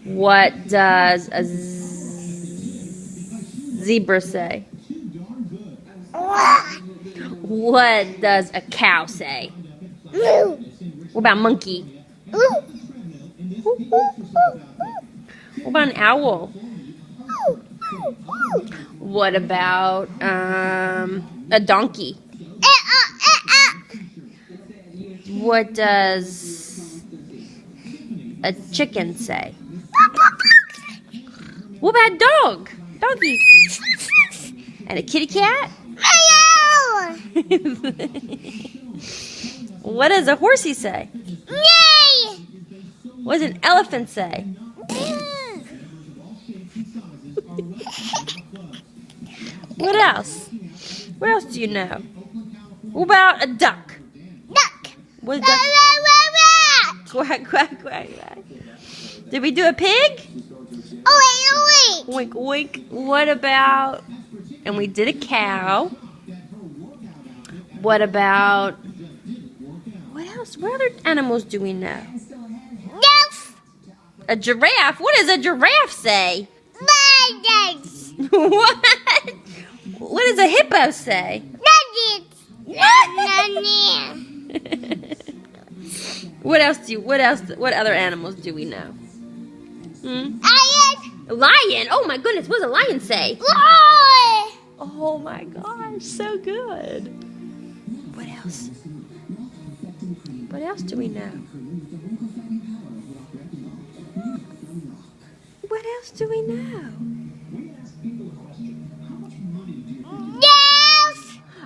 What does a zebra say? What does a cow say? What about monkey? What about an owl? What about a donkey? What does a chicken say? What about a dog? Doggy. And a kitty cat? What does a horsey say? What does an elephant say? What else? What else do you know? What about a duck? What is duck? Quack, quack, quack, quack. Did we do a pig? Oink, oink. What about, and we did a cow. What about, what else? What other animals do we know? A giraffe? What does a giraffe say? What? What does a hippo say? What other animals do we know? A lion? Oh my goodness, what does a lion say? Oh my gosh, so good. What else? What else do we know? What else do we know?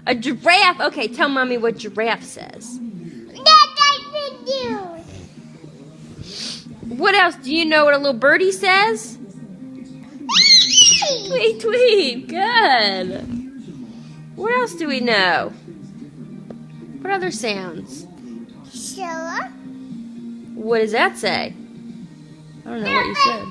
A giraffe. Okay, tell Mommy what giraffe says. What else? Do you know what a little birdie says? Tweet, tweet. Good. What else do we know? What other sounds? Sheila. What does that say? I don't know what you said.